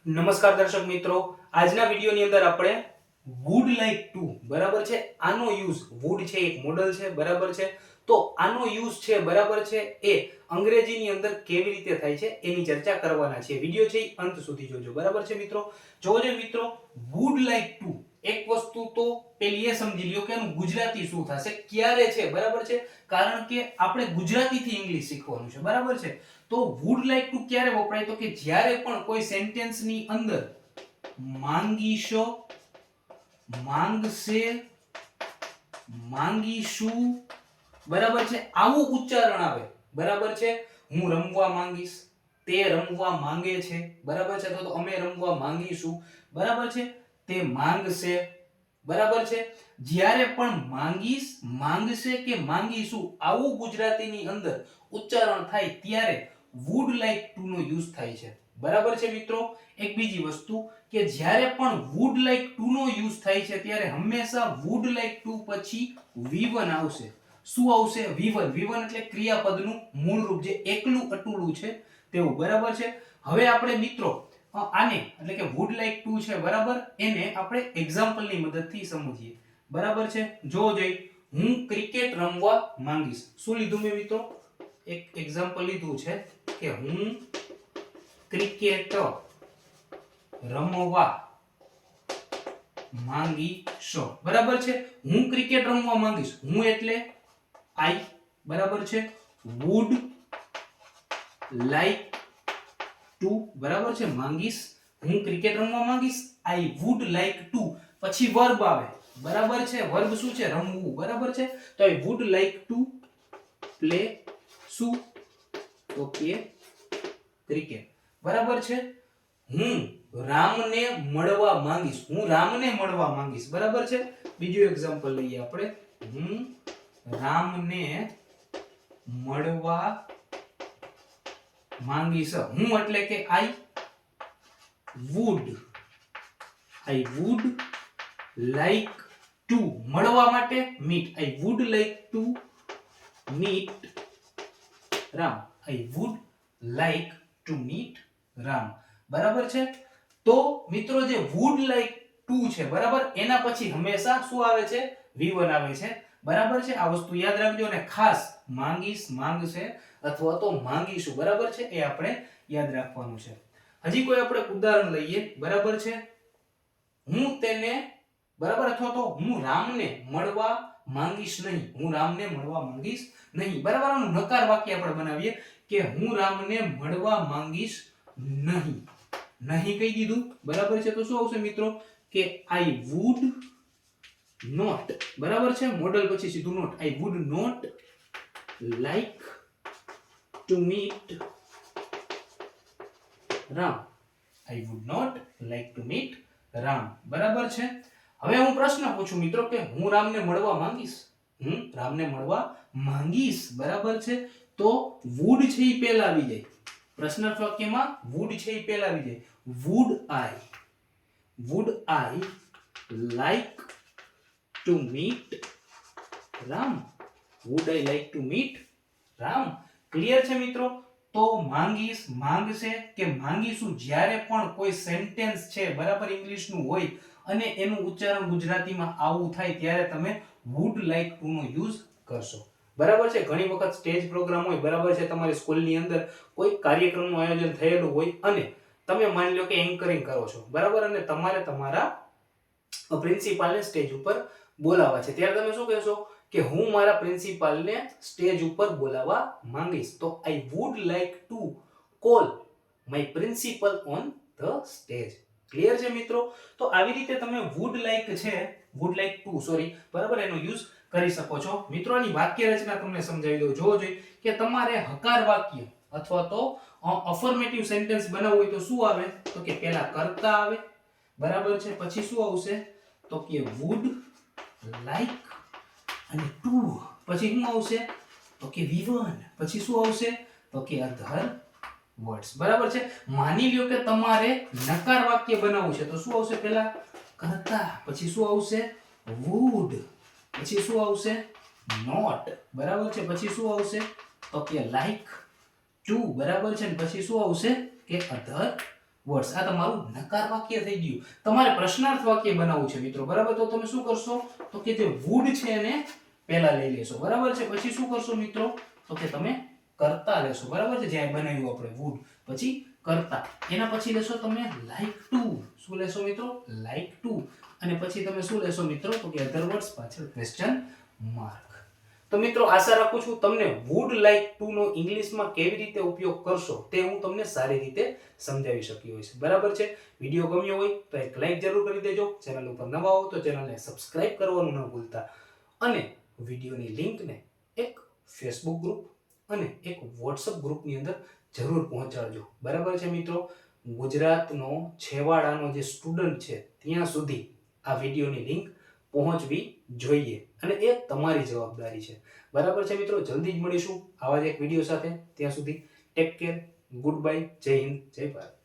નમસ્કાર દર્શક મિત્રો, આજના વિડીયોની અંદર આપણે વુડ લાઈક ટુ બરાબર છે, આનો યુઝ વુડ છે એક મોડલ છે બરાબર છે, તો આનો યુઝ છે બરાબર છે એ અંગ્રેજીની અંદર કેવી રીતે થાય છે એની ચર્ચા કરવાના છે. વિડીયો છે અંત સુધી જોજો બરાબર છે મિત્રો. જોજો મિત્રો, વુડ લાઈક ટુ એક વસ્તુ તો પેલી એ સમજી લ્યો કે એનું ગુજરાતી શું થશે, ક્યારે છે બરાબર છે, કારણ કે આપણે ગુજરાતીથી ઇંગ્લિશ શીખવાનું છે બરાબર છે. તો વુડ લાઈક ટુ ક્યારે વપરાય, તો કે જ્યારે પણ કોઈ સેન્ટેન્સ ની અંદર માંગીશો, માંગશે, માંગીશું બરાબર છે આવું ઉચ્ચારણ આવે બરાબર છે. હું રમવા માંગીશ, તે રમવા માંગે છે બરાબર છે, તો અમે રમવા માંગીશું બરાબર છે, તે માંગશે બરાબર છે. જ્યારે પણ માંગીશ, માંગશે કે માંગીશું આવું ગુજરાતીની અંદર ઉચ્ચારણ થાય ત્યારે વુડ લાઈક ટુ નો યુઝ થાય છે બરાબર છે મિત્રો. એક બીજી વસ્તુ કે જ્યારે પણ વુડ લાઈક ટુ નો યુઝ થાય છે ત્યારે હંમેશા વુડ લાઈક ટુ પછી V1 આવશે. શું આવશે? V1. V1 એટલે ક્રિયાપદનું મૂળ રૂપ જે એકલું અટુલું છે તેવું બરાબર છે. હવે આપણે મિત્રો આને એટલે કે વુડ લાઈક ટુ છે બરાબર, એને આપણે એક્ઝામ્પલની મદદથી સમજીએ બરાબર છે. જો જઈ હું ક્રિકેટ રમવા માંગીશ. શું લીધું મેં મિત્રો? એક એક્ઝામ્પલ લીધું છે કે હું ક્રિકેટ રમવા માંગીશ બરાબર છે. હું ક્રિકેટ રમવા માંગીશ, હું એટલે આઈ બરાબર છે, વુડ લાઈક ટુ બરાબર છે, માંગીશ, હું ક્રિકેટ રમવા માંગીશ, આઈ વુડ લાઈક ટુ, પછી વર્બ આવે બરાબર છે. વર્બ શું છે? રમવું બરાબર છે. તો I would like to play શું? તો કે ક્રિકેટ બરાબર છે. હું રામને મળવા માંગીશ, હું રામને મળવા માંગીશ બરાબર છે. બીજું એક્ઝામ્પલ લઈએ આપણે, હું રામને મળવા માંગીશ, હું એટલે કે આઈ વુડ લાઈક ટુ, મળવા માટે meet, I would like to meet Ram, I wood like to meet Ram બરાબર છે. તો મિત્રો જે વુડ લાઈક ટુ છે બરાબર, એના પછી હંમેશા શું આવે છે? V1 આવે છે બરાબર છે. આ વસ્તુ યાદ રાખજો અને ખાસ માંગીશ, માંગશે અથવા તો માંગીશું બરાબર છે, એ આપણે યાદ રાખવાનું છે. હજી કોઈ આપણે ઉદાહરણ લઈએ બરાબર છે. હું તેને બરાબર અથવા તો હું રામને મળવા માંગીશ નહીં, હું રામને મળવા માંગીશ નહીં બરાબર. આનું નકાર વાક્ય આપણે બનાવીએ કે હું રામને મળવા માંગીશ નહીં. નહીં કહી દીધું બરાબર છે, તો શું આવશે મિત્રો? કે આઈ વુડ નોટ બરાબર છે, મોડલ પછી સીધું not, I would not like to meet Ram, I would not like to meet Ram બરાબર છે. હવે હું પ્રશ્ન પૂછું મિત્રો કે હું રામને મળવા માંગીશ, હું રામને મળવા માંગીશ બરાબર છે, તો વુડ છે એ પહેલા આવી જાય પ્રશ્નાર્થ વાક્યમાં, વુડ છે એ પહેલા આવી જાય. Would I like to meet Ram, would I like to meet Ram. Clear છે મિત્રો? તો માંગીશ, માંગશે કે માંગીશું જ્યારે પણ કોઈ સેન્ટેન્સ છે બરાબર ઇંગ્લિશનું હોય અને એનું ઉચ્ચારણ ગુજરાતીમાં આવું થાય ત્યારે તમે વુડ લાઈક ટુ નો યુઝ કરશો બરાબર છે. ઘણી વખત સ્ટેજ પ્રોગ્રામ હોય બરાબર છે, તમારી સ્કૂલની અંદર કોઈ કાર્યક્રમનું આયોજન થયેલું હોય અને તમે માની લો કે એન્કરિંગ કરો છો બરાબર, અને તમારે તમારા પ્રિન્સિપાલને સ્ટેજ ઉપર બોલાવવા છે, ત્યારે તમે શું કહેશો કે હું મારા પ્રિન્સિપાલને સ્ટેજ ઉપર બોલાવવા માંગીશ, તો I would like to call my principal on the stage. Clear છે મિત્રો? તો આવી રીતે તમે વુડ લાઈક ટુ બરાબર એનો યુઝ કરી શકો છો મિત્રો. આની વાક્ય રચના તમને સમજાવી દઉં. જોવો જોઈએ કે તમારે હકાર વાક્ય અથવા તો અફર્મેટિવ સેન્ટેન્સ બનાવવું હોય તો શું આવે? તો કે પહેલા કર્તા આવે બરાબર છે, પછી શું આવશે? તો કે વુડ લાઈક અને ટુ, પછી શું આવશે? તો કે V1, પછી શું આવશે? તો કે અધર વર્ડ્સ બરાબર છે. માની લ્યો કે તમારે નકાર વાક્ય બનાવવું છે તો શું આવશે? પહેલા કર્તા, પછી શું આવશે? વુડ, પછી શું આવશે? નોટ બરાબર છે, પછી શું આવશે? તો કે લાઈક ટુ બરાબર છે, પછી શું આવશે? કે અધર વર્ડ્સ. આ તમારું નકાર વાક્ય થઈ ગયું. તમારે પ્રશ્નાર્થ વાક્ય બનાવવું છે મિત્રો, બરાબર? તો તમે શું કરશો તો કે જે વુડ છે એને પહેલા લઈ લેશો, બરાબર છે? પછી શું કરશો મિત્રો તો કે તમે કરતા લેશો, બરાબર છે? જ્યાં બનાવ્યું આપણે વુડ, પછી કરતા, એના પછી લેશો તમે લાઈક ટુ. શું લેશો મિત્રો? Like to. અને પછી તમે શું લેશો મિત્રો તો કે અધર વર્ડ્સ પાછળ ક્વેશ્ચન માર્ક. તો મિત્રો આશા રાખું છું તમને વુડ લાઈક ટુ નો ઇંગ્લિશમાં કેવી રીતે ઉપયોગ કરશો તે હું તમને સારી રીતે સમજાવી શક્યો હશે, બરાબર છે? વિડીયો ગમ્યો હોય તો એક લાઈક જરૂર કરી દેજો. ચેનલ ઉપર નવા હો તો ચેનલને સબસ્ક્રાઇબ કરવાનું ન ભૂલતા. અને વિડીયોની લિંકને એક ફેસબુક ગ્રુપ અને એક વોટ્સઅપ ગ્રુપની અંદર જરૂર પહોંચાડજો, બરાબર છે મિત્રો? ગુજરાતનો છેવાડાનો જે સ્ટુડન્ટ છે ત્યાં સુધી આ વિડીયોની લિંક પહોંચવી જોઈએ અને એ તમારી જવાબદારી છે, બરાબર છે મિત્રો? જલ્દી જ મળીશું આવા જ એક વિડીયો સાથે. ત્યાં સુધી ટેક કેર, ગુડ બાય, જય હિન્દ, જય ભારત.